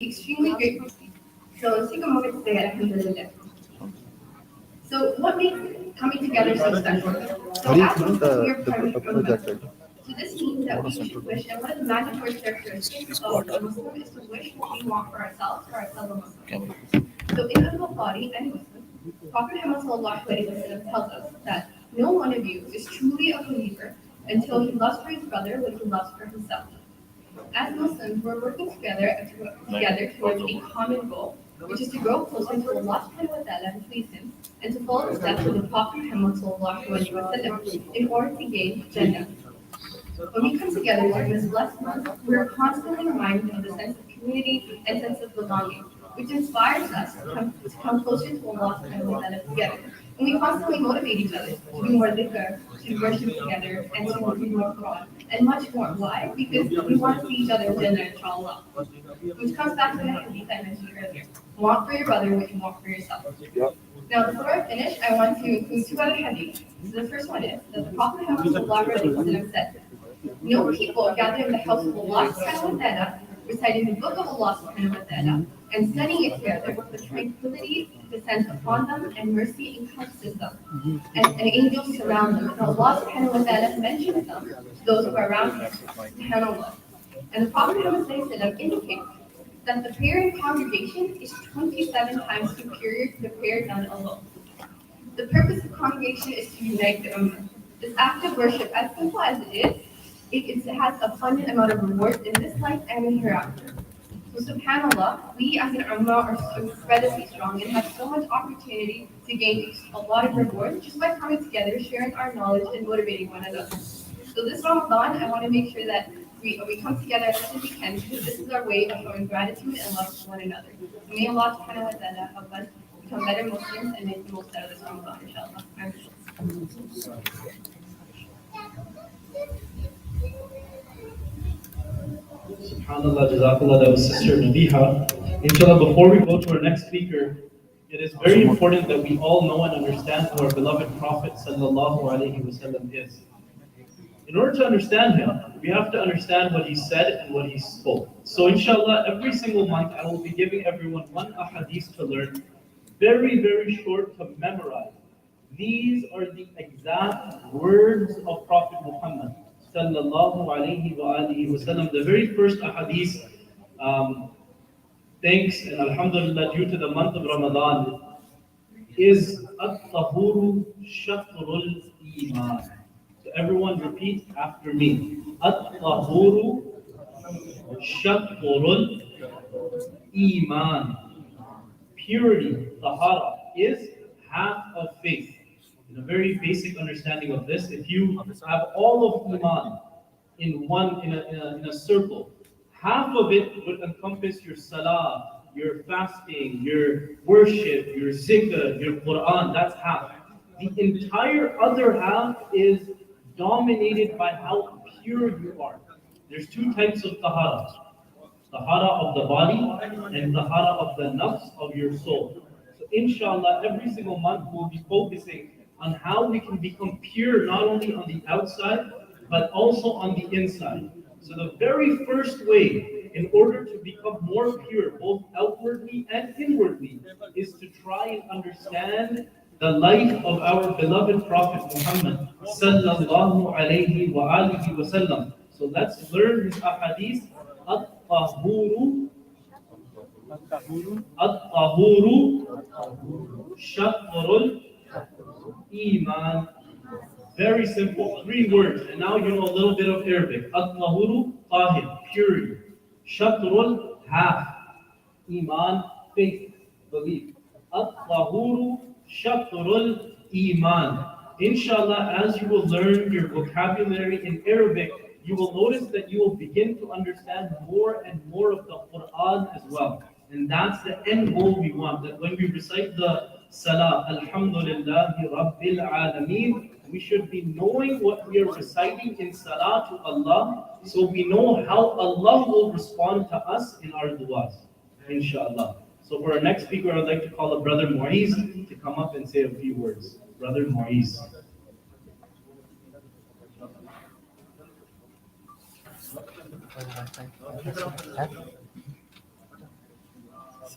extremely grateful. So let's take a moment to say Alhamdulillah. So what makes coming together so special? So as Muslims, we are part of Ummah. So this means that we should wish, and one of the mandatory characteristics of a Muslim is to wish what we want for ourselves, for our fellow Muslims. So in Al-Bukhari and Muslim, Prophet Muhammad sallallahu alaihi wasallam tells us that no one of you is truly a believer until he loves for his brother what he loves for himself. As Muslims, we're working together towards a common goal, which is to grow closer to Allah subhanahu wa ta'ala and please Him, and to follow the steps of the Prophet Muhammad sallallahu alaihi wasallam in order to gain Jannah. When we come together during this blessed month, we are constantly reminded of the sense of community and sense of belonging, which inspires us to come closer to Allah subhanahu wa ta'ala together. And we constantly motivate each other to do more dhikr, to worship together, and to read more Quran, and much more. Why? Because we want to see each other in Jannah, inshallah. Which comes back to the hadith I mentioned earlier. Want for your brother what you want for yourself. Now, before I finish, I want to include two other hadiths. So the first one is that the Prophet Muhammad said, no people gather in the house of Allah subhanahu wa ta'ala, reciting the book of Allah subhanahu wa ta'ala, and studying it together, but tranquility descends upon them, and mercy encompasses them, and angels surround them. And Allah subhanahu wa ta'ala mentions them to those who are around him, subhanAllah. And the Prophet Muhammad indicates that the prayer in congregation is 27 times superior to the prayer done alone. The purpose of congregation is to unite the ummah. This act of worship, as simple as it is, it has abundant amount of rewards in this life and in hereafter. So subhanAllah, we as an ummah are so incredibly strong and have so much opportunity to gain a lot of rewards just by coming together, sharing our knowledge, and motivating one another. So this Ramadan, I want to make sure that we come together as much as we can, because this is our way of showing gratitude and love to one another. So may Allah subhanahu wa ta'ala help us become better Muslims and make the most out of this Ramadan, inshallah. SubhanAllah, Jazakallah, that was Sister Nabiha. Inshallah, before we go to our next speaker, it is very important that we all know and understand who our beloved Prophet Sallallahu Alaihi Wasallam is. In order to understand him, we have to understand what he said and what he spoke. So inshallah, every single month I will be giving everyone one ahadith to learn, very, very short to memorize. These are the exact words of Prophet Muhammad Sallallahu Alaihi Wasallam. The very first ahadith, thanks and alhamdulillah, due to the month of Ramadan, is at-tahuru shatrul iman. So everyone repeat after me. At-tahuru shatrul iman. Purity, tahara, is half of faith. In a very basic understanding of this, if you have all of iman in a circle, half of it would encompass your salah, your fasting, your worship, your zikr, your Quran. That's half. The entire other half is dominated by how pure you are. There's two types of tahara. Tahara of the body and tahara of the nafs, of your soul. So inshallah, every single month we'll be focusing on how we can become pure, not only on the outside, but also on the inside. So the very first way in order to become more pure, both outwardly and inwardly, is to try and understand the life of our beloved Prophet Muhammad sallallahu alayhi wa alihi wasallam. So let's learn his ahadith. At-tahuru shatrul iman. Very simple, three words. And now you know a little bit of Arabic. At-tahuru, tahir, purity. Shatrul, half. Iman, faith, belief. At-tahuru, shatrul iman. Inshallah, as you will learn your vocabulary in Arabic, you will notice that you will begin to understand more and more of the Quran as well. And that's the end goal we want, that when we recite the Salah, Alhamdulillahi Rabbil Alameen, we should be knowing what we are reciting in Salah to Allah, so we know how Allah will respond to us in our du'as, inshallah. So for our next speaker, I'd like to call up Brother Muiz to come up and say a few words. Brother Muiz.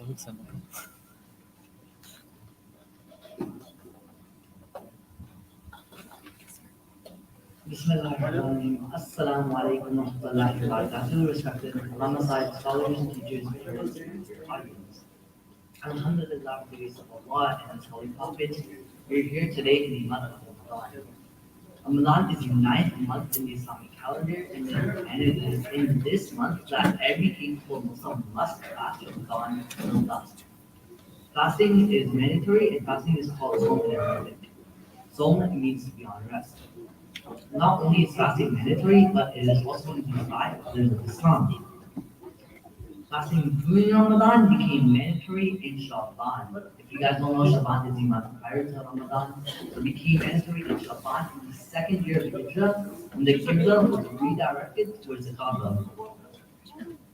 Bismillahirrahmanirrahim. Assalamu alaikum wa rahmatullahi wa barakatuh. Respected Ramadan scholars, teachers, parents, and audience. Alhamdulillah, for the grace of Allah and His Holy Prophet, we're here today in the month of Ramadan. Ramadan is the ninth month in the Islamic calendar, and it is in this month that every capable Muslim must fast Ramadan till dusk. Fasting is mandatory, and fasting is called Sawm in Arabic. Sawm means to be on rest. Not only is fasting mandatory, but it is also one of the five pillars of Islam. Fasting during Ramadan became mandatory in Shaban. If you guys don't know, Shaban is the month prior to Ramadan. So it became mandatory in Shaban in the second year of the Hijrah, when the Qibla was redirected towards the Kaaba.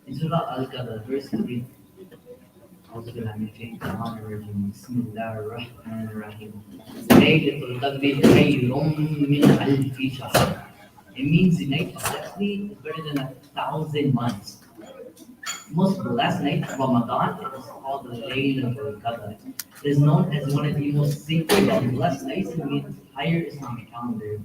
In Surah Al-Qadr, verse 3. أعوذ بالله من الشيطان الرجيم بسم الله الرحمن الرحيم ليلة القدر خير من ألف شهر. It means the night of destiny is better than 1,000 months. Most blessed night of Ramadan is called the Laylatul Qadr. It is known as one of the most sacred and blessed nights in the entire Islamic calendar,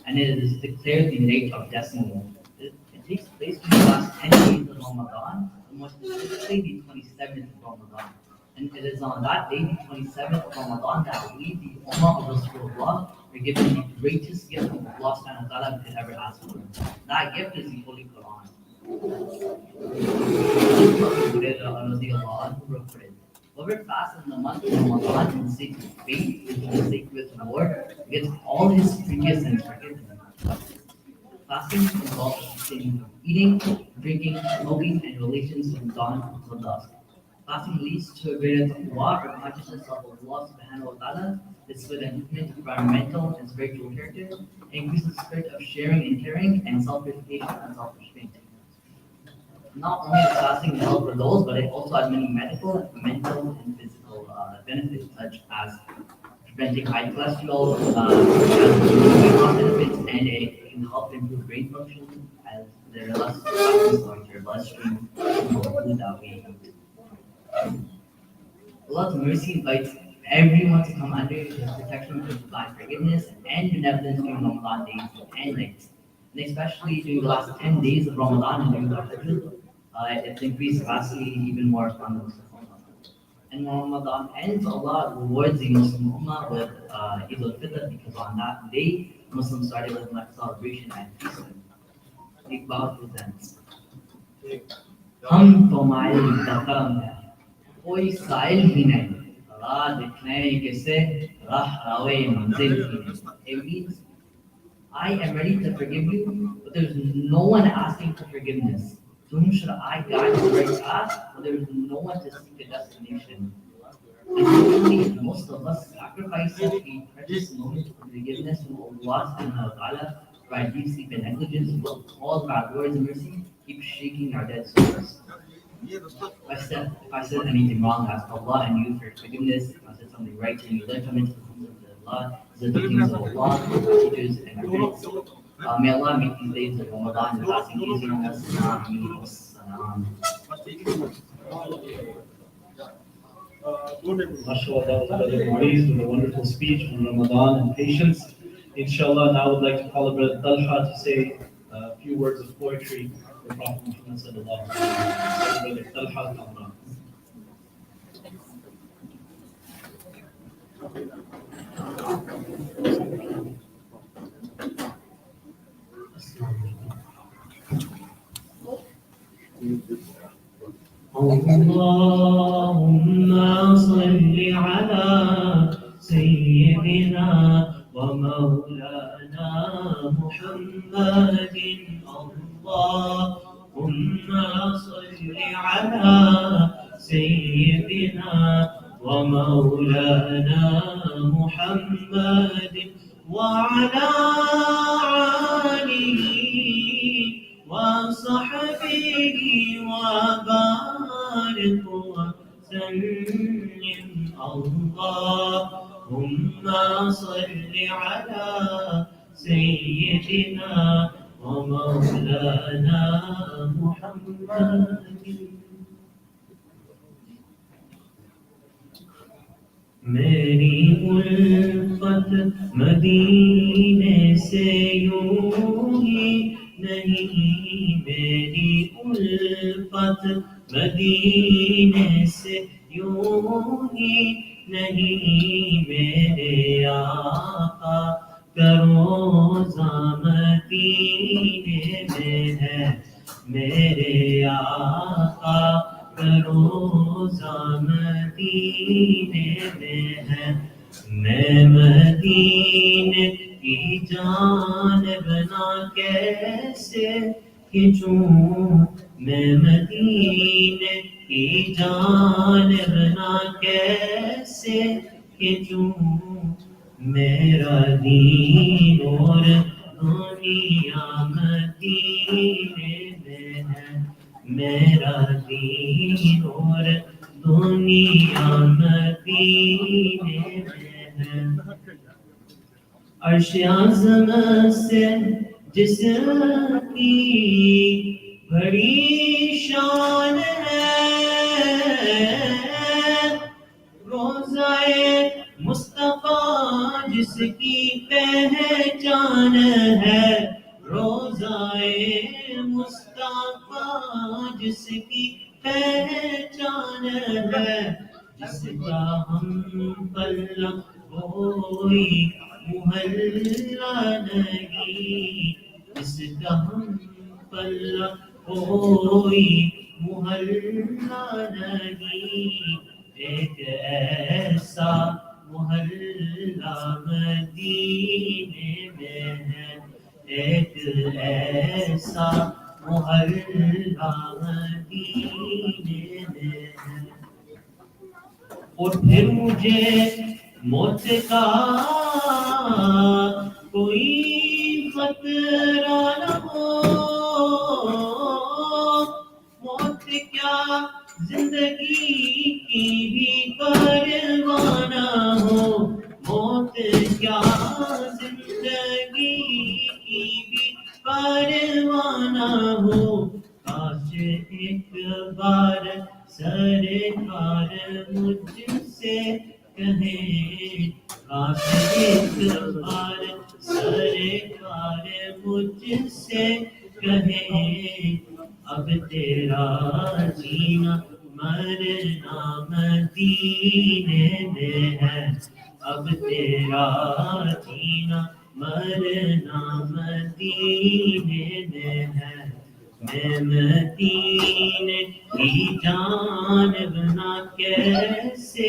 and it is declared the night of destiny. It takes place in the last 10 days of Ramadan, and more specifically the 27th of Ramadan. And it is on that day, the 27th of Ramadan, that we, the Ummah of Rasulullah, are given the greatest gift of Allah subhanahu wa ta'ala we could ever ask for. That gift is the Holy Quran. Whoever fasts in the month of Ramadan in the sake of faith, in the sake with the Lord, gets all his previous sins forgiven. Fasting involves abstaining from eating, drinking, smoking, and relations from dawn until dusk. Fasting leads to a greater taqwa or consciousness of Allah subhanahu wa ta'ala. It's with an improvement of environmental and spiritual character, and increases the spirit of sharing and caring, and self-purification and self-restraint. Not only does fasting help for those, but it also has many medical, mental, and physical benefits, such as preventing high cholesterol, weight loss benefits, and it can help improve brain function as there are less toxins going to your bloodstream from the food that we eat. Allah's mercy invites everyone to come under His protection for divine forgiveness and benevolence during Ramadan days and nights. And especially during the last 10 days of Ramadan and during the Hajj, it's increased vastly even more from the Muslim Ummah. And when Ramadan ends, Allah rewards the Muslim Ummah with Eid al-Fitr, because on that day, Muslims started with much celebration and feasting. Iqbal presents. हम तुम्हारे दफरम हैं, कोई साइल ही नहीं, राह दिखने किसे राह रावे मंजिल ही नहीं. It means, I am ready to forgive you, but there's no one asking for forgiveness. To whom should I guide the right path, but there is no one to seek a destination? Unfortunately, most of us sacrifice such a precious moment for forgiveness from Allah subhanahu wa ta'ala by deep sleep and negligence, will cause bad words and mercy, keep shaking our dead souls. If I said anything wrong, ask Allah and you for forgiveness. If I said something right and you learn from it, Allah, the teachings of Allah, our teachers, and our parents. May Allah make these days of Ramadan and fasting easy on us. MashaAllah, that was Brother Maurice with a wonderful speech on Ramadan and patience. Inshallah, now I would like to call Brother Talha to say a few words of poetry for Prophet Muhammad sallallahu alaihi wasallam. Brother Talha Kamran. اللهم صل على سيدنا ومولانا محمد. اللهم صل على سيدنا ومولانا محمد وعلى آله وصحبه وبارك وسلم. اللهم صل على سيدنا ومولانا محمد. میری الفت مدینے سے یوں ہی نہیں، میری الفت مدینے سے یوں ہی نہیں، میرے آقا کا روضہ مدینے میں ہے، میرے آقا کا روضہ مدینے میں ہے، میں مدینے کی جانب نہ کیسے کھنچوں، میں مدینے کی جانب نہ کیسے کھنچوں، میرا دین اور دنیا مدینے میں ہے، میرا دین اور دنیا مدینے میں ہے، عرش اعظم سے جس کی بڑی شان ہے، روضہ مصطفیٰ جس کی پہچان ہے، روضہ مصطفیٰ جس کی پہچان ہے، جس کا ہم پلہ کوئی محلہ نہیں، جس کا ہم پلہ کوئی محلہ نہیں، ایک ایسا محلہ مدینے میں ہے، ایک ایسا محلہ مدینے میں ہے، اور پھر مجھے موت کا کوئی خطرہ نہ ہو، موت کیا زندگی کی بھی پرواہ نہ ہو، موت کیا زندگی کی بھی پرواہ نہ ہو، کاش ایک بار سرکار مجھ سے کہیں، کاش ایک بار سرکار مجھ سے کہیں، اب تیرا جینا مرنا مدینے میں ہے، اب تیرا جینا مرنا مدینے میں ہے، میں مدینے کی جانب نہ کیسے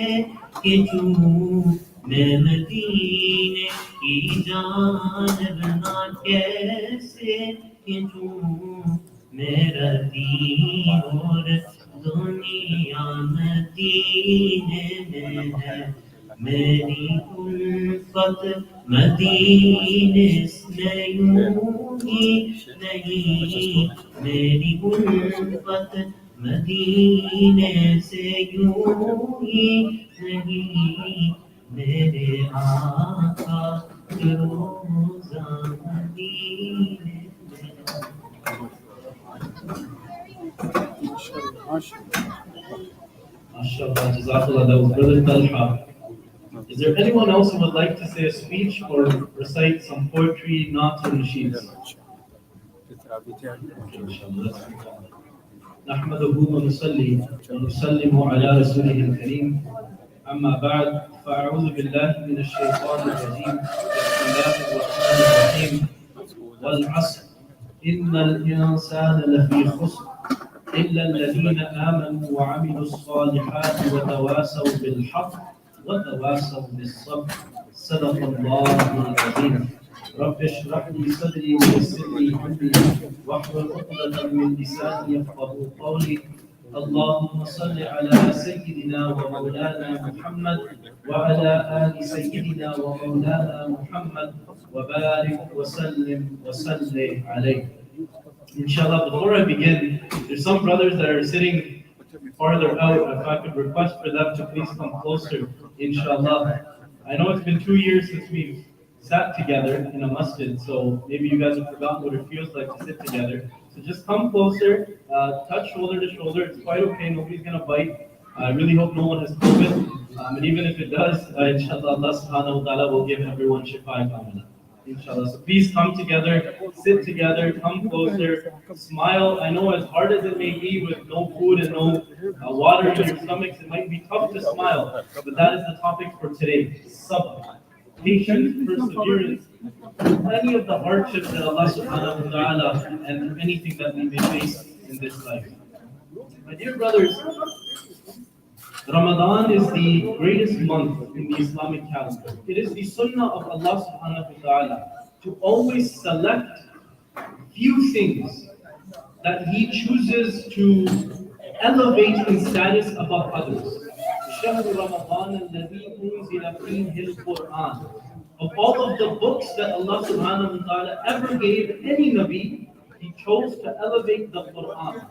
کھنچوں، میں مدینے کی جانب نہ کیسے کھنچوں، میرا دین اور دنیا مدینے میں ہے، میری الفت مدینے سے یوں ہی نہیں، میری الفت مدینے سے یوں ہی نہیں، میرے آقا کے روضہ مدینے میں۔ MashaAllah, Jazakallah, that was Brother Talha. Is there anyone else who would like to say a speech or recite some poetry, not or nasheeds? نحمده ونصلي ونسلم على رسوله الكريم أما بعد فأعوذ بالله من الشيطان الرجيم بسم الله الرحمن الرحيم والعصر إن الإنسان لفي خسر إلا الذين آمنوا وعملوا الصالحات وتواصوا بالحق وتواصوا بالصبر صدق الله العظيم رب اشرح لي صدري ويسر لي أمري واحلل عقدة من لساني يفقهوا قولي اللهم صل على سيدنا ومولانا محمد وعلى آل سيدنا ومولانا محمد وبارك وسلم وصل عليه. Inshallah, before I begin, there's some brothers that are sitting farther out. If I could request for them to please come closer, inshallah. I know it's been 2 years since we've sat together in a masjid, so maybe you guys have forgotten what it feels like to sit together. So just come closer, touch shoulder to shoulder. It's quite okay, nobody's gonna bite. I really hope no one has COVID. And even if it does, inshallah, Allah subhanahu wa ta'ala will give everyone shifa kamila. Inshallah. So please come together, sit together, come closer, smile. I know as hard as it may be with no food and no water in your stomachs, it might be tough to smile. But that is the topic for today. Sabr. Patience, perseverance, any of the hardships that Allah subhanahu wa ta'ala and anything that we may face in this life. My dear brothers, Ramadan is the greatest month in the Islamic calendar. It is the sunnah of Allah subhanahu wa ta'ala to always select few things that He chooses to elevate in status above others. شهر رمضان الذي أنزل فيه القرآن. Of all of the books that Allah subhanahu wa ta'ala ever gave any Nabi, He chose to elevate the Quran.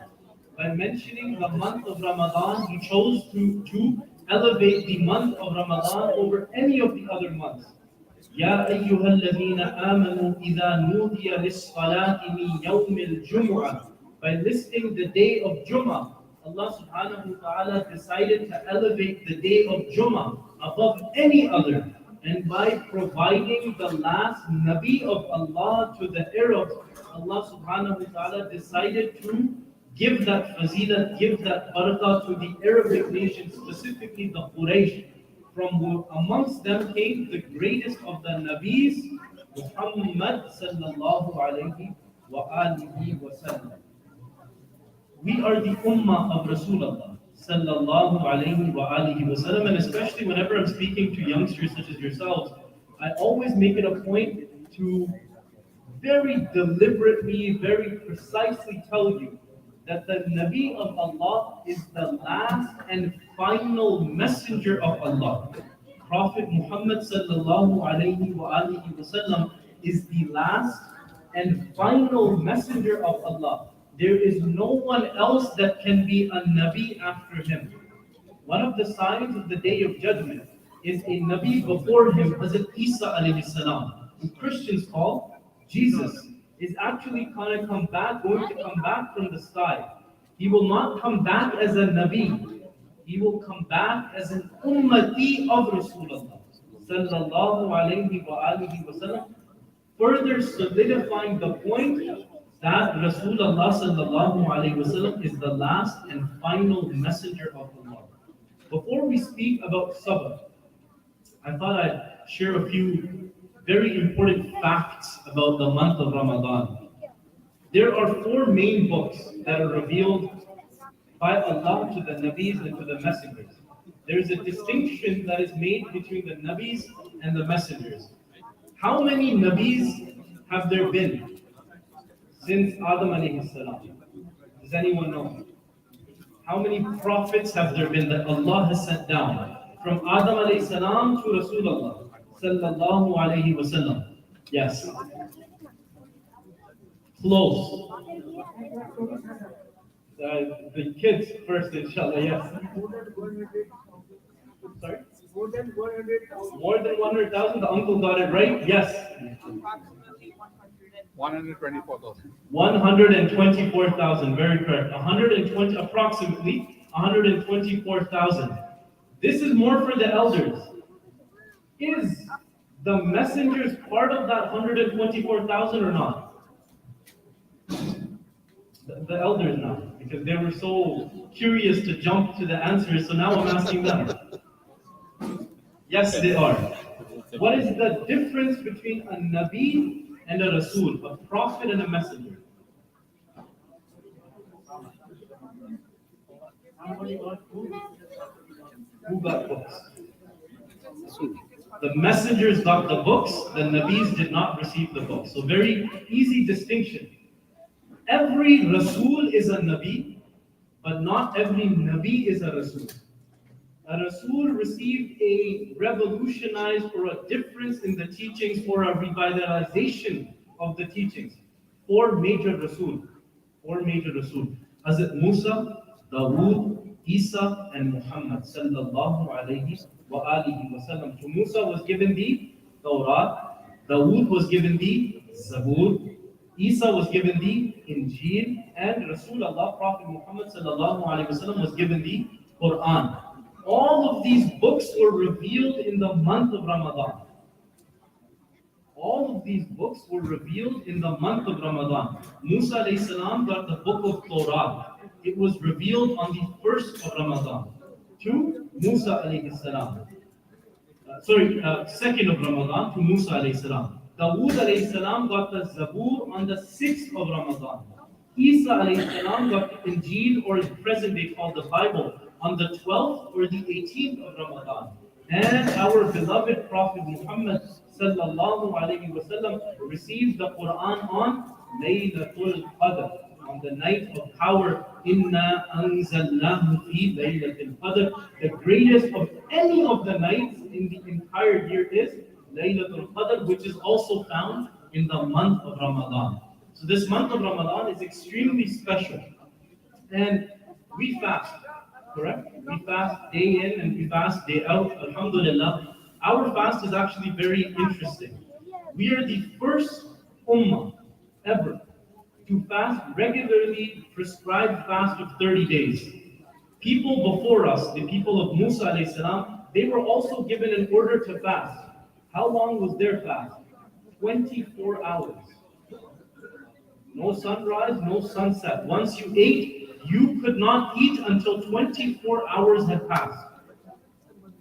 By mentioning the month of Ramadan, He chose to elevate the month of Ramadan over any of the other months. يا أيها الذين آمنوا إذا نودي للصلاة من يوم الجمعة. By listing the day of Jummah, Allah subhanahu wa ta'ala decided to elevate the day of Jummah above any other. And by providing the last Nabi of Allah to the Arabs, Allah subhanahu wa ta'ala decided to give that fazilah, give that barakah to the Arabic nation, specifically the Quraysh, from who amongst them came the greatest of the Nabis, Muhammad sallallahu alayhi wa alihi wa sallam. We are the ummah of Rasulullah sallallahu alayhi wa alihi wa sallam, and especially whenever I'm speaking to youngsters such as yourselves, I always make it a point to very deliberately, very precisely tell you that the Nabi of Allah is the last and final messenger of Allah. Prophet Muhammad sallallahu alayhi wa alihi wa sallam is the last and final messenger of Allah. There is no one else that can be a Nabi after him. One of the signs of the Day of Judgment is a Nabi before him, Hazrat Isa alayhi salam, who Christians call Jesus, is actually going to come back from the sky. He will not come back as a Nabi. He will come back as an ummati of Rasulullah sallallahu alayhi wa alihi wa sallam, further solidifying the point that Rasulullah sallallahu alayhi wa sallam is the last and final messenger of Allah. Before we speak about sabr, I thought I'd share a few very important facts about the month of Ramadan. There are 4 main books that are revealed by Allah to the Nabis and to the messengers. There is a distinction that is made between the Nabis and the messengers. How many Nabis have there been since Adam alayhi salam? Does anyone know? How many prophets have there been that Allah has sent down? From Adam alayhi salam to Rasulullah sallallahu alayhi wa sallam. Yes. Close. The kids first, inshallah, yes. Sorry? More than 100,000? The uncle got it right? Yes. 124,000. 124,000, very correct. Approximately 124,000. This is more for the elders. Is the messengers part of that 124,000 or not? The elders now, because they were so curious to jump to the answers, so now I'm asking them. Yes, they are. What is the difference between a Nabi and a Rasool, a prophet and a messenger? Who got books? The messengers got the books, the Nabis did not receive the books. So very easy distinction. Every Rasool is a Nabi, but not every Nabi is a Rasool. A Rasool received a revolutionized or a difference in the teachings or a revitalization of the teachings. 4 major Rasool. Hazrat Musa, Dawood, Isa, and Muhammad sallallahu alayhi wa alihi wa sallam. To Musa was given the Torah, Dawood was given the Zabur, Isa was given the Injil, and Rasulullah, Prophet Muhammad sallallahu alayhi wa sallam, was given the Quran. All of these books were revealed in the month of Ramadan. All of these books were revealed in the month of Ramadan. Musa alayhi salam got the book of Torah. It was revealed on the first of Ramadan to Musa alayhi salam. Second of Ramadan to Musa alayhi salam. Dawood alayhi salam got the Zabur on the 6th of Ramadan. Isa alayhi salam got the Injil, or is present day called the Bible, on the 12th or the 18th of Ramadan. And our beloved Prophet Muhammad sallallahu alayhi wasallam received the Quran on Laylatul Qadr, on the night of power. Inna anzalnahu fi Laylatul Qadr. The greatest of any of the nights in the entire year is Laylatul Qadr, which is also found in the month of Ramadan. So this month of Ramadan is extremely special. And we fast, correct? We fast day in and we fast day out, alhamdulillah. Our fast is actually very interesting. We are the first ummah ever to fast regularly prescribed fast of 30 days. People before us, the people of Musa alayhi salam, they were also given an order to fast. How long was their fast? 24 hours. No sunrise, no sunset. Once you ate, you could not eat until 24 hours had passed.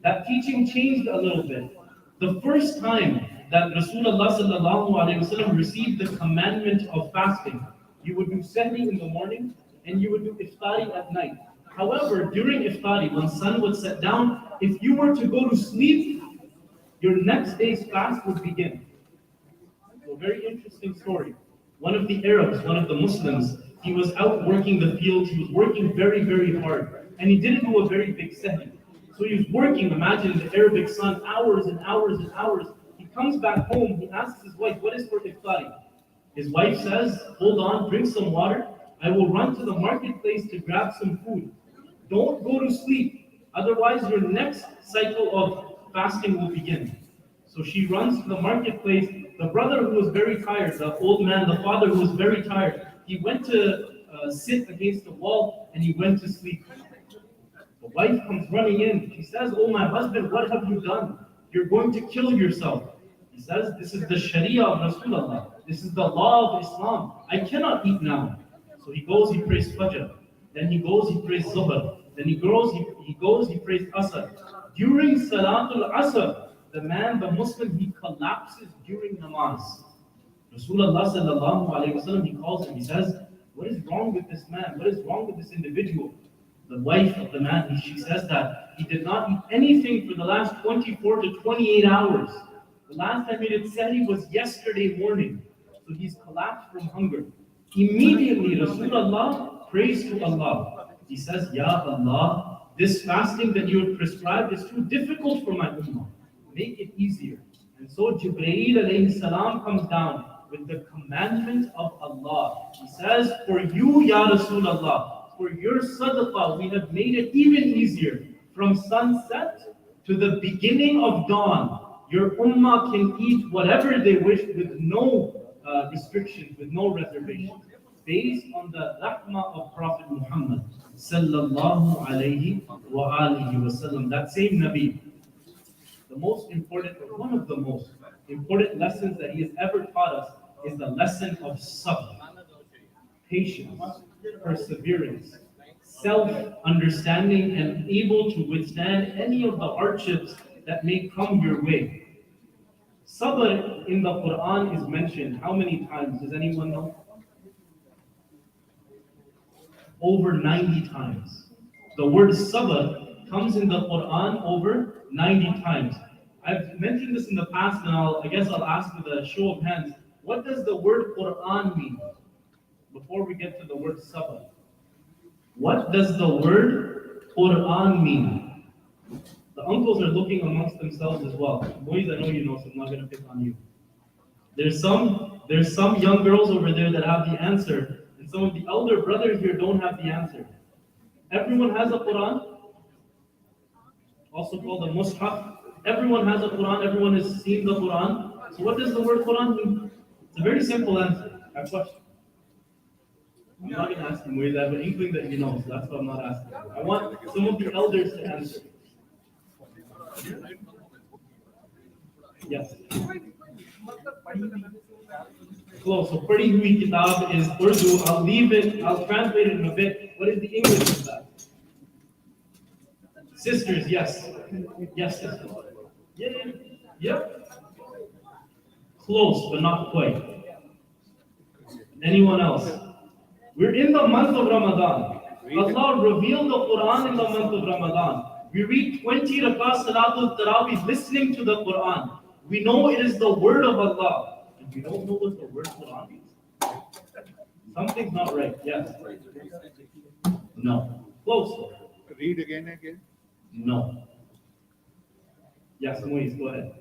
That teaching changed a little bit. The first time that Rasulullah sallallahu alaihi wasallam received the commandment of fasting, you would do sahri in the morning and you would do iftari at night. However, during iftari, when sun would set down, if you were to go to sleep, your next day's fast would begin. So a very interesting story. One of the Arabs, one of the Muslims, he was out working the fields. He was working very, very hard. And he didn't do a very big sahri. So he was working, imagine in the Arabic sun, hours and hours and hours. He comes back home, he asks his wife, what is for iftari? His wife says, hold on, drink some water. I will run to the marketplace to grab some food. Don't go to sleep. Otherwise, your next cycle of fasting will begin. So she runs to the marketplace. The brother who was very tired, the old man, the father who was very tired, he went to sit against the wall and he went to sleep. The wife comes running in. She says, oh my husband, what have you done? You're going to kill yourself. He says, this is the Sharia of Rasulullah. This is the law of Islam. I cannot eat now. So he goes, he prays Fajr. Then he goes, he prays Zuhr. Then he goes, he prays Asr. During Salatul Asr, the man, the Muslim, he collapses during namaz. Rasulullah sallallahu alayhi wa sallam, he calls him, he says, what is wrong with this man? What is wrong with this individual? The wife of the man, she says that he did not eat anything for the last 24 to 28 hours. The last time he did sahri was yesterday morning. So he's collapsed from hunger. Immediately, Rasulullah prays to Allah. He says, Ya Allah, this fasting that you have prescribed is too difficult for my ummah. Make it easier. And so Jibreel alayhi salam comes down with the commandment of Allah. He says, for you, Ya Rasulullah, for your sadaqah, we have made it even easier. From sunset to the beginning of dawn, your ummah can eat whatever they wish with no restrictions, with no reservations, based on the rahmah of Prophet Muhammad sallallahu alayhi wa alihi wa sallam. That same Nabi, the most important, or one of the most important lessons that he has ever taught us is the lesson of sabr, patience, perseverance, self-understanding, and able to withstand any of the hardships that may come your way. Sabr in the Quran is mentioned how many times? Does anyone know? Over 90 times. The word sabr comes in the Quran over 90 times. I've mentioned this in the past, and I guess I'll ask with a show of hands. What does the word Quran mean? Before we get to the word sabr. What does the word Quran mean? The uncles are looking amongst themselves as well. Boys, I know you know, so I'm not going to pick on you. There's some young girls over there that have the answer, and some of the elder brothers here don't have the answer. Everyone has a Quran, also called a Mus'haf. Everyone has a Quran, everyone has seen the Quran. So what does the word Quran mean? It's a very simple answer. I have a question. I'm not going to ask him where I have an inkling that he knows. That's why I'm not asking. I want some of the elders to answer. Yes. Close. So Padi Hui Kitab is Urdu. I'll leave it. I'll translate it in a bit. What is the English of that? Sisters, yes. Yes, sisters. Yeah, yeah. Yep. Close, but not quite. Anyone else? We're in the month of Ramadan. Allah revealed the Quran in the month of Ramadan. We read 20 rakah Salatul Tarawih listening to the Quran. We know it is the word of Allah. And we don't know what the word Quran means. Something's not right. Yes. No. Close. Read again. No. Yes, Moise, go ahead.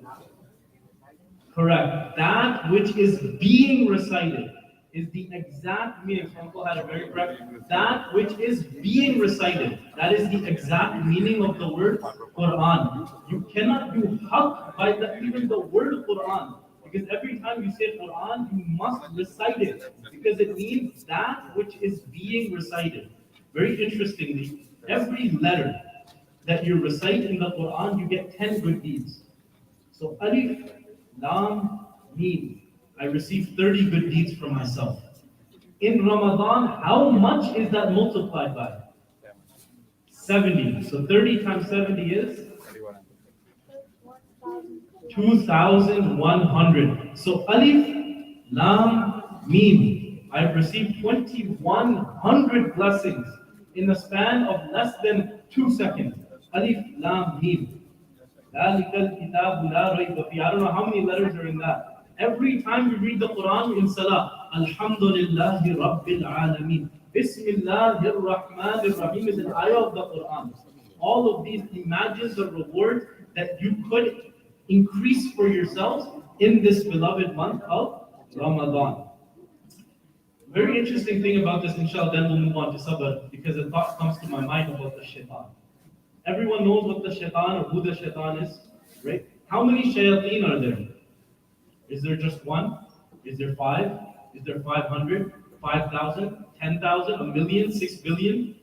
Correct. That which is being recited is the exact meaning. So Uncle had a very correct. That which is being recited. That is the exact meaning of the word Quran. You cannot do haqq by even the word Quran. Because every time you say Quran, you must recite it. Because it means that which is being recited. Very interestingly, every letter that you recite in the Quran, you get 10 good deeds. So Alif, Lam, Mim. I receive 30 good deeds for myself. In Ramadan, how much is that multiplied by? 70. So 30 times 70 is? 2,100. So Alif, Lam, Mim. I've received 2,100 blessings in the span of less than 2 seconds. Alif, Lam, Mim. I don't know how many letters are in that. Every time you read the Quran in Salah, Alhamdulillahi Rabbil Alameen. Bismillahir Rahmanir Rahim is an ayah of the Quran. All of these imagine the reward that you could increase for yourselves in this beloved month of Ramadan. Very interesting thing about this, inshallah, then we'll move on to Sabr, because a thought comes to my mind about the shaitan. Everyone knows what the shaitan or who the shaitan is, right? How many shayateen are there? Is there just one? Is there 5? Is there 500? 5,000? 10,000? A million? 6 billion?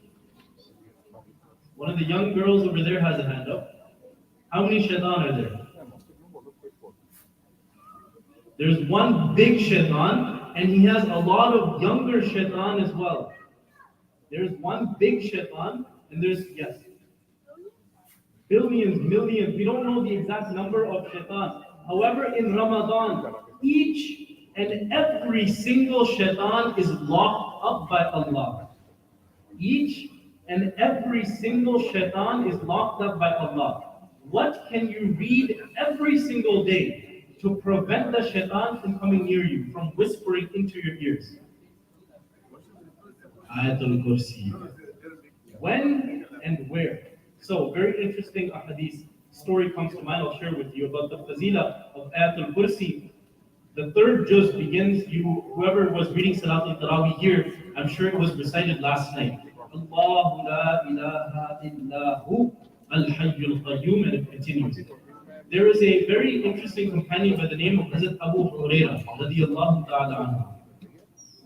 One of the young girls over there has a hand up. How many shaitan are there? There's one big shaitan, and he has a lot of younger shaitan as well. There's one big shaitan, and there's, yes, billions, millions. We don't know the exact number of shaitan. However, in Ramadan, each and every single shaitan is locked up by Allah. Each and every single shaitan is locked up by Allah. What can you read every single day to prevent the shaitan from coming near you, from whispering into your ears? Ayatul Kursi. When and where? So, very interesting hadith story comes to mind. I'll share with you about the fazila of Ayatul Kursi. The third juz begins, whoever was reading Salatul Tarawih here, I'm sure it was recited last night. Allahu la ilaha illahu al-hayyul qayyum, and it continues. There is a very interesting companion by the name of Hazrat Abu Hurairah radiyallahu ta'ala anhu.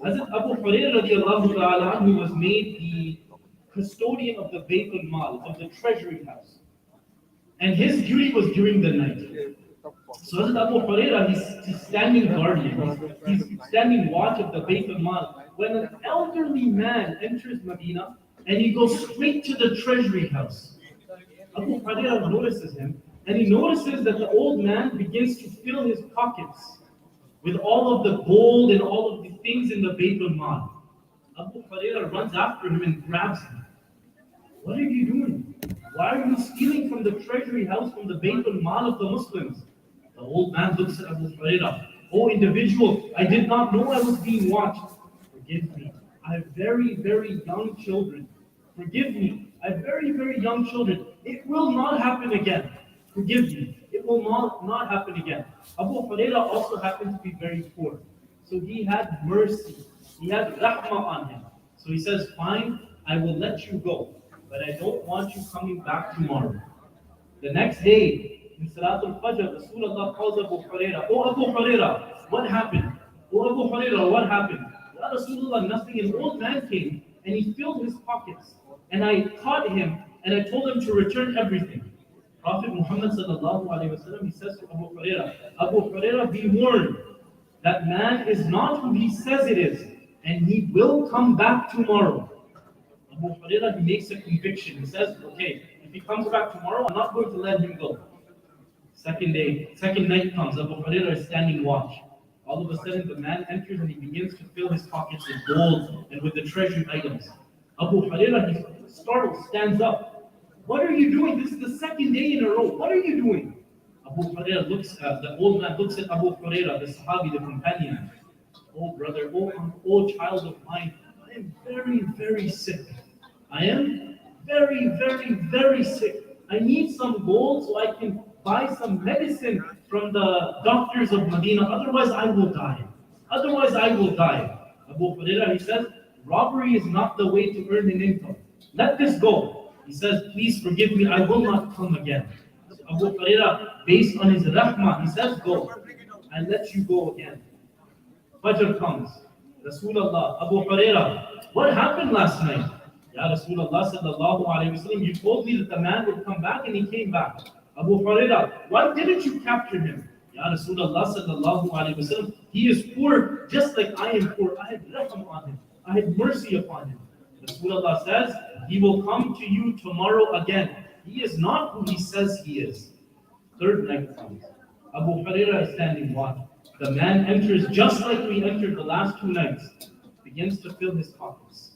Hazrat Abu Hurairah radiyallahu ta'ala anhu was made the custodian of the Baytul Mal, of the treasury house. And his duty was during the night. So Hazrat Abu Hurairah, he's standing guardian, he's standing watch of the Baytul Mal. When an elderly man enters Medina, and he goes straight to the treasury house, Abu Hurairah notices him, and he notices that the old man begins to fill his pockets with all of the gold and all of the things in the Baytul Mal. Abu Hurairah runs after him and grabs him. What are you doing? Why are you stealing from the treasury house, from the Baytul Mal of the Muslims? The old man looks at Abu Hurairah. Oh individual, I did not know I was being watched. Forgive me. I have very, very young children. Forgive me. I have very, very young children. It will not happen again. Forgive me. It will not happen again. Abu Hurairah also happened to be very poor. So he had mercy. He had rahmah on him. So he says, fine, I will let you go. But I don't want you coming back tomorrow. The next day, in Salatul Fajr, Rasulullah calls Abu Hurairah. Oh Abu Hurairah, what happened? Oh Abu Hurairah, what happened? Ya Rasulullah, nothing. An old man came and he filled his pockets. And I caught him and I told him to return everything. Prophet Muhammad sallallahu alaihi wasallam, he says to Abu Hurairah, be warned, that man is not who he says it is, and he will come back tomorrow. Abu Hurairah, he makes a conviction. He says, okay, if he comes back tomorrow, I'm not going to let him go. Second night comes, Abu Hurairah is standing watch. All of a sudden, the man enters and he begins to fill his pockets with gold and with the treasured items. Abu Hurairah, he's startled, stands up. What are you doing? This is the second day in a row. What are you doing? Abu Hurairah the old man looks at Abu Hurairah, the Sahabi, the companion. Oh brother, oh child of mine, I am very, very sick. I am very, very, very sick. I need some gold so I can buy some medicine from the doctors of Medina. Otherwise I will die. Otherwise I will die. Abu Hurairah, he says, robbery is not the way to earn an income. Let this go. He says, please forgive me, I will not come again. So Abu Hurairah, based on his rahmah, he says, go. I let you go again. Fajr comes. Rasulullah, Abu Hurairah, what happened last night? Ya Rasulullah sallallahu alayhi wa sallam, you told me that the man would come back and he came back. Abu Hurairah, why didn't you capture him? Ya Rasulullah sallallahu alayhi wa sallam, he is poor just like I am poor. I had rahm on him. I had mercy upon him. Rasulullah says, he will come to you tomorrow again. He is not who he says he is. Third night comes. Abu Hurairah is standing watch. The man enters just like we entered the last 2 nights. Begins to fill his pockets.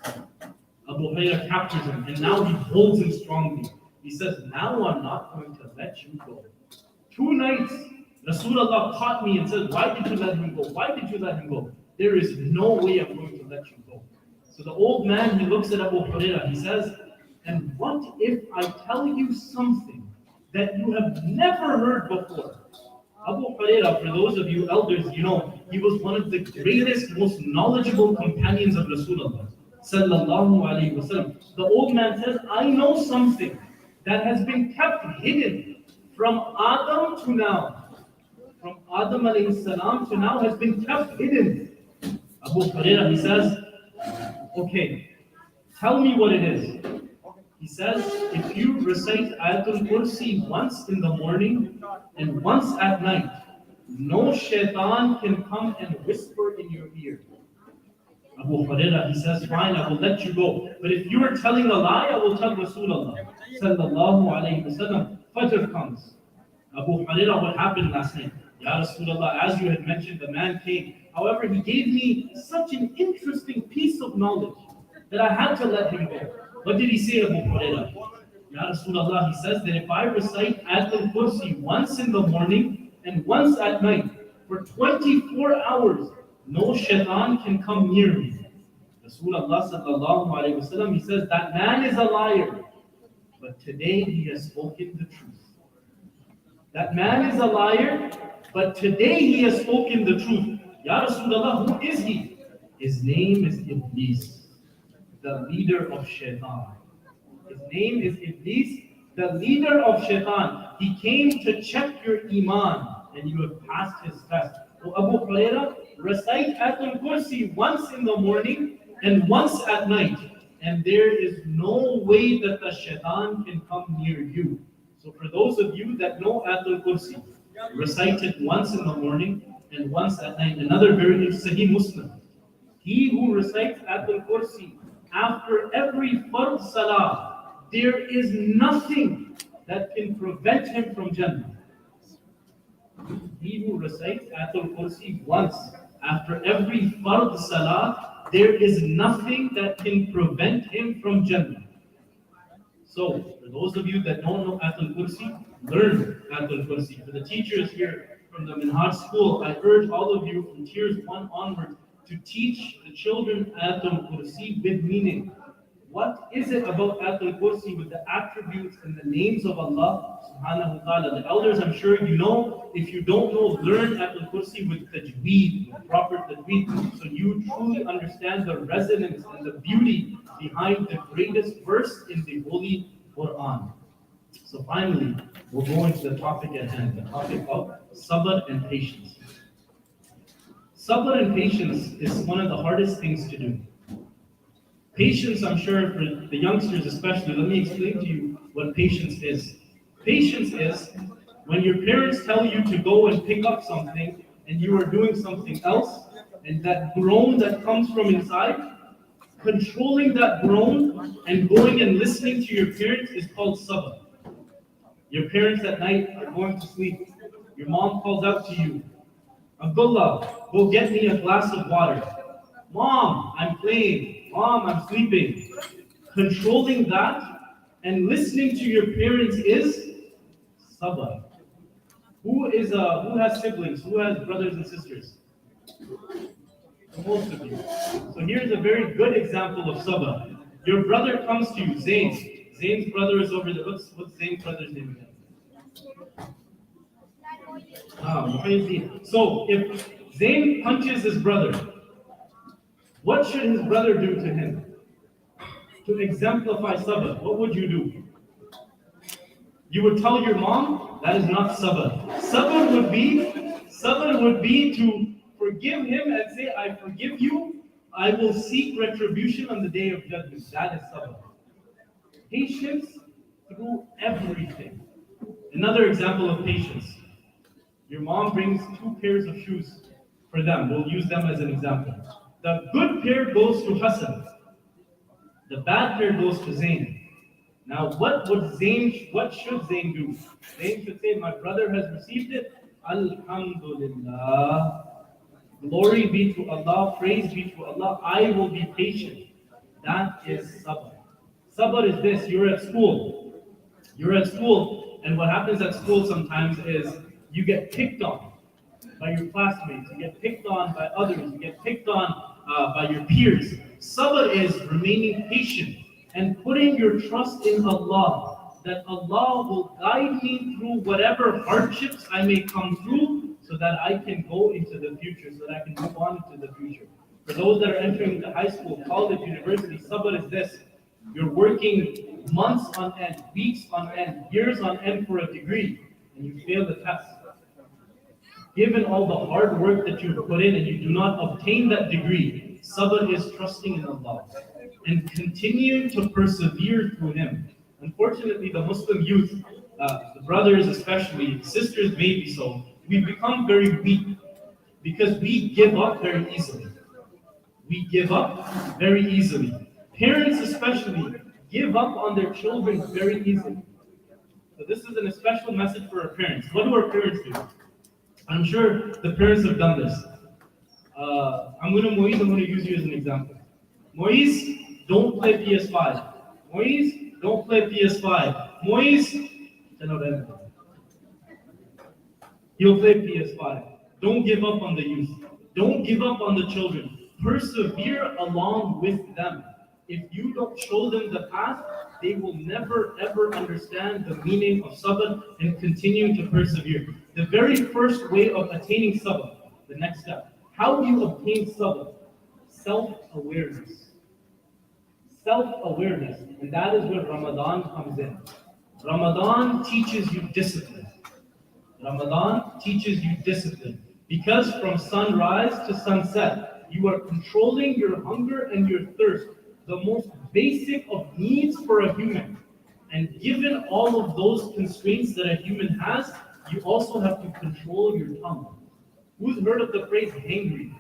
Abu Hurairah captures him and now he holds him strongly. He says, now I'm not going to let you go. 2 nights, Rasulullah caught me and said, why did you let him go? Why did you let him go? There is no way I'm going to let you go. So the old man, he looks at Abu Hurairah, he says, and what if I tell you something that you have never heard before? Abu Hurairah, for those of you elders, you know, he was one of the greatest, most knowledgeable companions of Rasulullah sallallahu alaihi wasallam. The old man says, I know something that has been kept hidden from Adam to now. From Adam alayhi salam to now has been kept hidden. Abu Hurairah, he says, okay, tell me what it is. He says, if you recite Ayatul Kursi once in the morning and once at night, no shaitan can come and whisper in your ear. Abu Hurairah, he says, fine, I will let you go. But if you are telling a lie, I will tell Rasulullah sallallahu alayhi wasallam. Fajr comes. Abu Hurairah, what happened last night? Ya Rasulullah, as you had mentioned, the man came. However, he gave me such an interesting piece of knowledge that I had to let him go. What did he say, Abu Hurairah? Ya Rasulullah, he says that if I recite Ayatul Kursi once in the morning and once at night for 24 hours, no shaitan can come near me. Rasulullah sallallahu alayhi wa sallam, he says that man is a liar, but today he has spoken the truth. That man is a liar, but today he has spoken the truth. Ya Rasulullah, who is he? His name is Iblis, the leader of shaitan. His name is Iblis, the leader of shaitan. He came to check your iman, and you have passed his test. So Abu Hurairah, recite Ayatul Kursi once in the morning and once at night, and there is no way that the shaitan can come near you. So for those of you that know Ayatul Kursi, recite it once in the morning and once at night. Another very Sahih Muslim. He who recites Ayatul Kursi after every fard salah, there is nothing that can prevent him from Jannah. He who recites Ayatul Kursi once after every fard salah, there is nothing that can prevent him from Jannah. So, for those of you that don't know Ayatul Kursi, learn Ayatul Kursi. For the teachers here from the Minhaj school, I urge all of you from tiers 1 onwards to teach the children Ayatul Kursi with meaning. What is it about Ayatul Kursi with the attributes and the names of Allah subhanahu wa ta'ala? The elders, I'm sure you know. If you don't know, learn Ayatul Kursi with tajweed, with proper tajweed, so you truly understand the resonance and the beauty behind the greatest verse in the Holy Quran. So finally, we'll go into the topic at hand, the topic of sabr and patience. Sabr and patience is one of the hardest things to do. Patience, I'm sure for the youngsters especially, let me explain to you what patience is. Patience is when your parents tell you to go and pick up something and you are doing something else, and that groan that comes from inside, controlling that groan and going and listening to your parents is called sabr. Your parents at night are going to sleep. Your mom calls out to you, Abdullah, go get me a glass of water. Mom, I'm playing. Mom, I'm sleeping. Controlling that and listening to your parents is sabr. Who has siblings? Who has brothers and sisters? Most of you. So here's a very good example of sabr. Your brother comes to you, Zain. Zain's brother is over there. What's Zain's brother's name again? Muhyiddin. So if Zain punches his brother, what should his brother do to him? To exemplify sabr, what would you do? You would tell your mom, that is not sabr. Sabr would be to forgive him and say, I forgive you, I will seek retribution on the day of judgment. That is sabr. Patience through everything. Another example of patience. Your mom brings 2 pairs of shoes for them. We'll use them as an example. The good pair goes to Hassan. The bad pair goes to Zain. Now, what should Zain do? Zain should say, my brother has received it. Alhamdulillah. Glory be to Allah, praise be to Allah. I will be patient. That is sabr. Sabr is this, you're at school. And what happens at school sometimes is you get picked on by your classmates, you get picked on by others, you get picked on by your peers. Sabr is remaining patient and putting your trust in Allah, that Allah will guide me through whatever hardships I may come through so that I can go into the future, so that I can move on into the future. For those that are entering the high school, college, university, sabr is this. You're working months on end, weeks on end, years on end for a degree, and you fail the test. Given all the hard work that you've put in and you do not obtain that degree, sabr is trusting in Allah and continuing to persevere through Him. Unfortunately, the Muslim youth, the brothers especially, sisters maybe so, we become very weak because we give up very easily. We give up very easily. Parents especially give up on their children very easily. So this is an especial message for our parents. What do our parents do? I'm sure the parents have done this. I'm going to use you as an example. Moise, don't play PS5. Moise, don't play PS5. Moise, he'll play PS5. Don't give up on the youth. Don't give up on the children. Persevere along with them. If you don't show them the path, they will never ever understand the meaning of sabr and continue to persevere. The very first way of attaining sabr, the next step. How do you obtain sabr? Self-awareness. Self-awareness. And that is where Ramadan comes in. Ramadan teaches you discipline. Ramadan teaches you discipline. Because from sunrise to sunset, you are controlling your hunger and your thirst, the most basic of needs for a human. And given all of those constraints that a human has, you also have to control your tongue. Who's heard of the phrase hangry?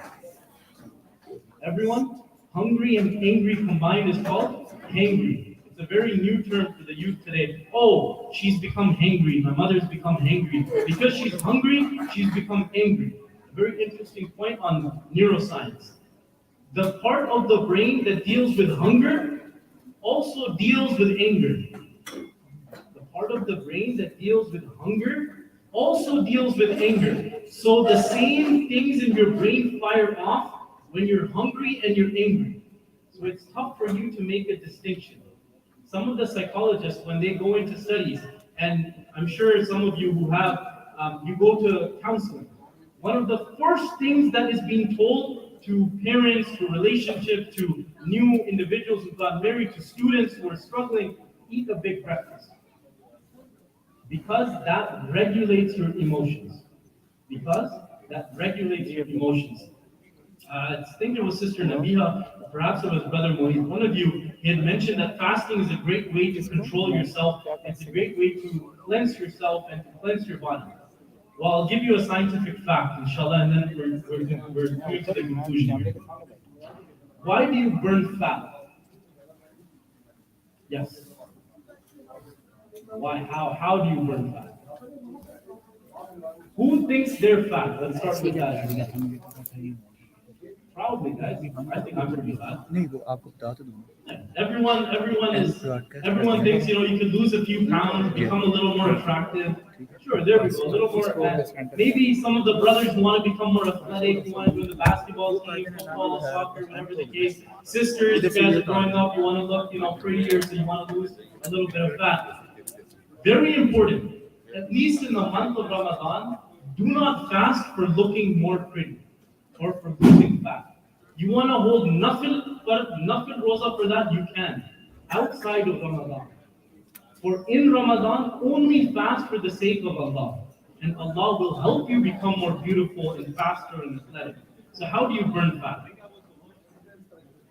Everyone? Hungry and angry combined is called hangry. It's a very new term for the youth today. Oh, she's become hangry. My mother's become hangry. Because she's hungry, she's become angry. A very interesting point on neuroscience. The part of the brain that deals with hunger also deals with anger. The part of the brain that deals with hunger also deals with anger. So the same things in your brain fire off when you're hungry and you're angry. So it's tough for you to make a distinction. Some of the psychologists, when they go into studies, and I'm sure some of you who have, you go to counseling, one of the first things that is being told to parents, to relationships, to new individuals who got married, to students who are struggling, eat a big breakfast. Because that regulates your emotions. Because that regulates your emotions. I think it was Sister Nabiha, perhaps it was Brother Mohit, one of you, he had mentioned that fasting is a great way to control yourself. It's a great way to cleanse yourself and to cleanse your body. Well, I'll give you a scientific fact, inshallah, and then we're coming to the conclusion here. Why do you burn fat? Yes. Why? How do you burn fat? Who thinks they're fat? Let's start with that. Probably, guys. I think I'm pretty fat. Everyone thinks, you can lose a few pounds, become a little more attractive. Sure, there we go, a little more. Maybe some of the brothers who want to become more athletic, who want to do the basketball team, football, soccer, whatever the case. Sisters, you guys are growing up, you want to look, prettier, so you want to lose a little bit of fat. Very important. At least in the month of Ramadan, do not fast for looking more pretty or for losing fat. You want to hold nothing rosa for that, you can. Outside of Ramadan. For in Ramadan, only fast for the sake of Allah. And Allah will help you become more beautiful and faster and athletic. So how do you burn fat?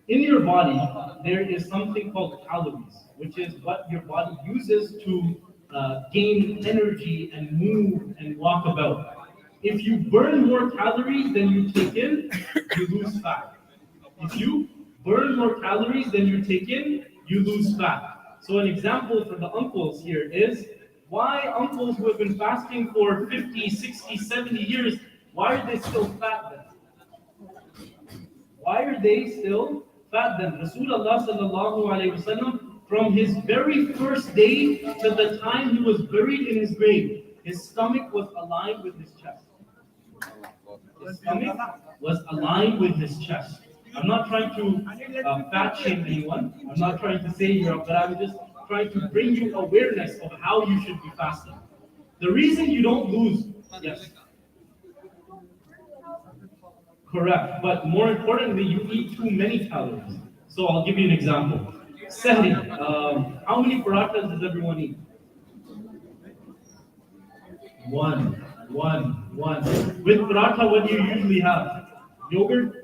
In your body, there is something called calories, which is what your body uses to gain energy and move and walk about. If you burn more calories than you take in, you lose fat. If you burn more calories than you take in, you lose fat. So an example for the uncles here is, why uncles who have been fasting for 50, 60, 70 years, why are they still fat then? Why are they still fat then? Rasulullah sallallahu alayhi wasallam, from his very first day to the time he was buried in his grave, his stomach was aligned with his chest. His stomach was aligned with his chest. I'm not trying to fat shame anyone. I'm not trying to say but I'm just trying to bring you awareness of how you should be fasting. The reason you don't lose, yes, correct, but more importantly, you eat too many calories. So I'll give you an example. Sahri, how many parathas does everyone eat? One. With paratha, what do you usually have? Yogurt?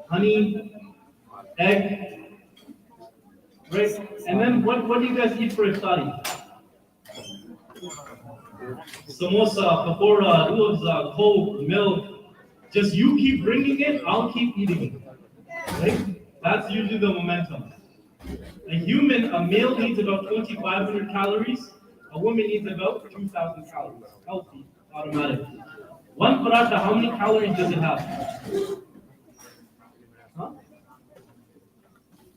Honey, egg, right? And then what do you guys eat for iftari? Samosa, pakora, noodles, coke, milk. Just you keep bringing it, I'll keep eating it. Right? That's usually the momentum. A male needs about 2,500 calories. A woman needs about 2,000 calories. Healthy, automatically. One paratha, how many calories does it have? Huh?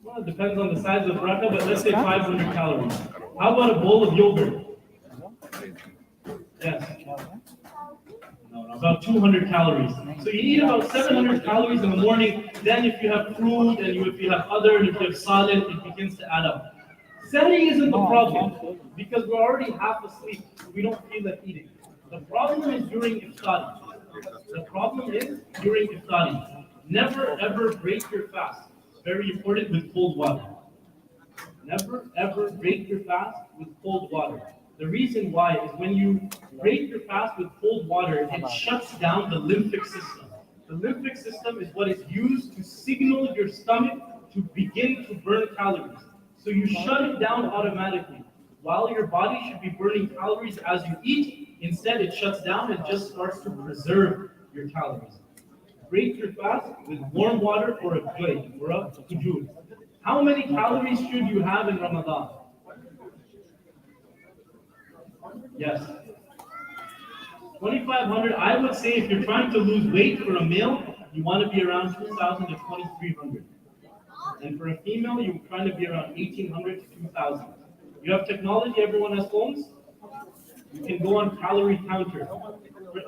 Well, it depends on the size of the paratha, but let's say 500 calories. How about a bowl of yogurt? Yes. No, about 200 calories. So you eat about 700 calories in the morning. Then if you have fruit, and if you have and if you have salad, it begins to add up. Sehri isn't the problem, because we're already half asleep. We don't feel like eating. The problem is during iftari. Never ever break your fast. Very important, with cold water. Never ever break your fast with cold water. The reason why is when you break your fast with cold water, it shuts down the lymphic system. The lymphic system is what is used to signal your stomach to begin to burn calories. So you shut it down automatically. While your body should be burning calories as you eat, instead it shuts down and just starts to preserve your calories. Break your fast with warm water or a plate or a kujur. How many calories should you have in Ramadan? Yes. 2,500. I would say if you're trying to lose weight for a male, you want to be around 2,000 to 2,300. And for a female, you're trying to be around 1,800 to 2,000. You have technology, everyone has phones? You can go on calorie counter.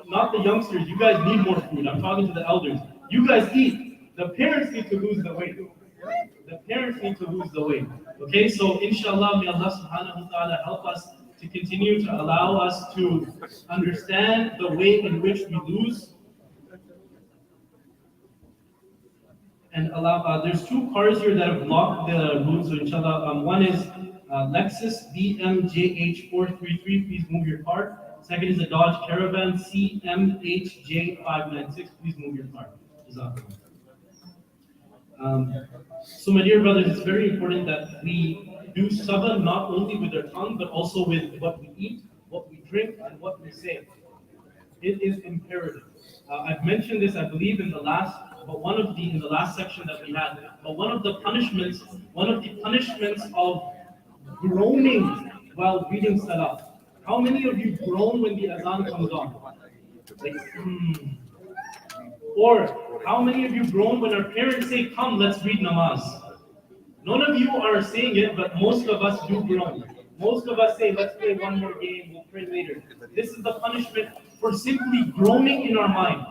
Not the youngsters, you guys need more food. I'm talking to the elders. You guys eat. The parents need to lose the weight. Okay, so inshallah, may Allah subhanahu wa ta'ala help us to continue to allow us to understand the way in which we lose. And allow, there's two cars here that have blocked the route, so inshallah, one is Lexus BMJH433, please move your car. Second is a Dodge Caravan CMHJ596, please move your car. So my dear brothers, it's very important that we do sabr not only with our tongue, but also with what we eat, what we drink, and what we say. It is imperative. I've mentioned this, I believe, in the last section that we had. But one of the punishments of groaning while reading salah. How many of you groan when the azan comes on? Like, Or how many of you groan when our parents say, "Come, let's read namaz"? None of you are saying it, but most of us do groan. Most of us say, "Let's play one more game, we'll pray later." This is the punishment for simply groaning in our mind.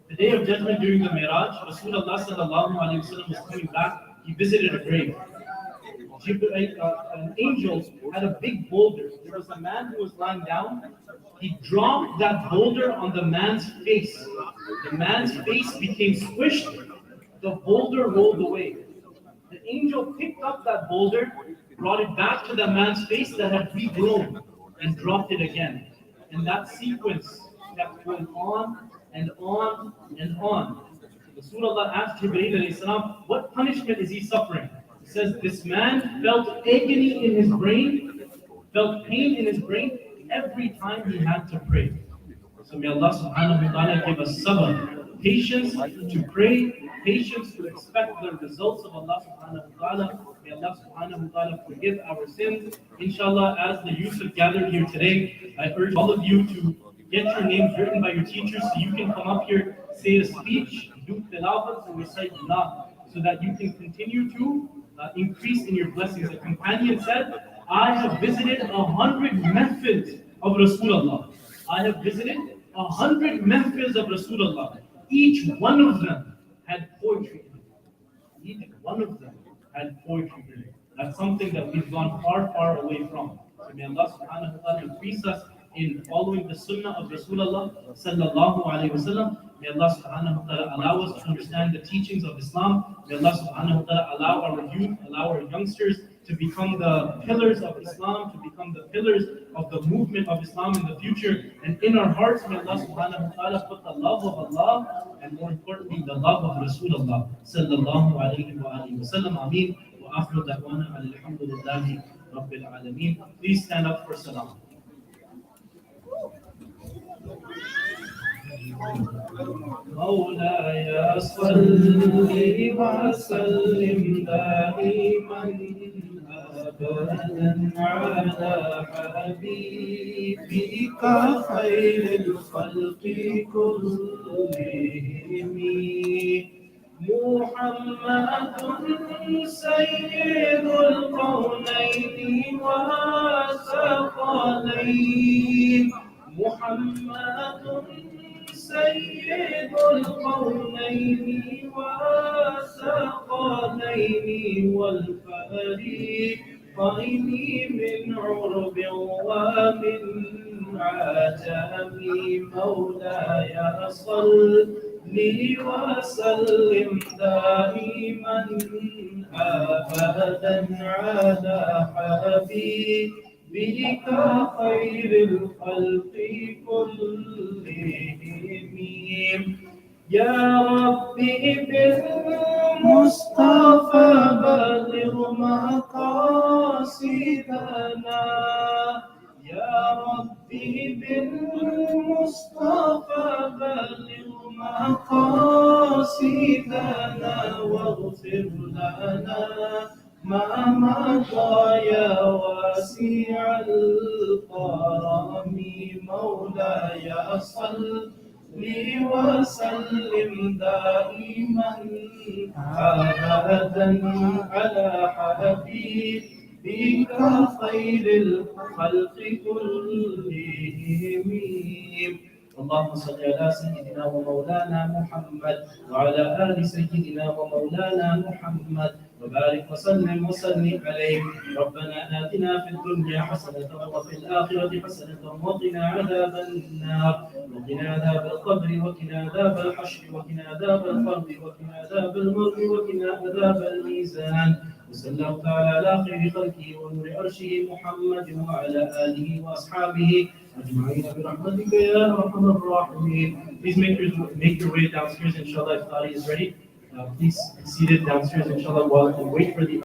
The day of judgment during the Miraj, Rasulullah sallallahu alaihi wasallam was coming back. He visited a grave. An angel had a big boulder. There was a man who was lying down. He dropped that boulder on the man's face. The man's face became squished. The boulder rolled away. The angel picked up that boulder, brought it back to the man's face that had regrown, and dropped it again. And that sequence kept going on and on and on. Rasulullah asked Jibreel alayhi salam, what punishment is he suffering? He says, this man felt agony in his brain, felt pain in his brain every time he had to pray. So may Allah subhanahu wa ta'ala give us sabr, patience to pray, patience to expect the results of Allah subhanahu wa ta'ala. May Allah subhanahu wa ta'ala forgive our sins. Inshallah, as the youth have gathered here today, I urge all of you to get your names written by your teachers so you can come up here, say a speech, do tilawat, and recite dua, so that you can continue to increase in your blessings. A companion said, I have visited 100 mehfils of Rasulullah. I have visited 100 mehfils of Rasulullah. Each one of them had poetry in it. Each one of them had poetry in it. That's something that we've gone far, far away from. So may Allah subhanahu wa ta'ala increase us in following the sunnah of Rasulullah sallallahu alayhi wa sallam. May Allah subhanahu wa ta'ala allow us to understand the teachings of Islam. May Allah subhanahu wa ta'ala allow our youth, allow our youngsters to become the pillars of Islam, to become the pillars of the movement of Islam in the future. And in our hearts, may Allah subhanahu wa ta'ala put the love of Allah and more importantly, the love of Rasulullah sallallahu alayhi wa sallam. Ameen. Wa akhiru da'wana alhamdulillahi rabbil alameen. Please stand up for salam. مولاي صل وسلم دائما ابدا على حبيبك خير الخلق كلهم محمد سيد القونين والثقلين محمد سيد القونين والثقلين والفريقين من عرب ومن عجم مولاي صل وسلم دائما ابدا على حبيبك خير الخلق كلهم يا ربي بالمصطفى بلغ مقاصدنا يا ربي بالمصطفى بلغ مقاصدنا واغفر لنا ما مضى يا واسع الكرم مولاي صل وسلم دائما ابدا على حبيبك خير الخلق كلهم اللهم صل على سيدنا ومولانا محمد وعلى ال سيدنا ومولانا محمد وبارك وسلم عليه ربنا آتنا في الدنيا حسنة وفي الآخرة حسنة وقنا عذاب النار وقنا عذاب القبر وقنا عذاب الحشر وقنا عذاب القبر وقنا عذاب الموت وقنا عذاب الميزان وصلى الله تعالى على خير خلقه ونور عرشه محمد وعلى آله وأصحابه أجمعين برحمتك يا أرحم الراحمين. Please make your way downstairs, inshallah, if Qari is ready. Please be seated downstairs, inshallah, while we wait for the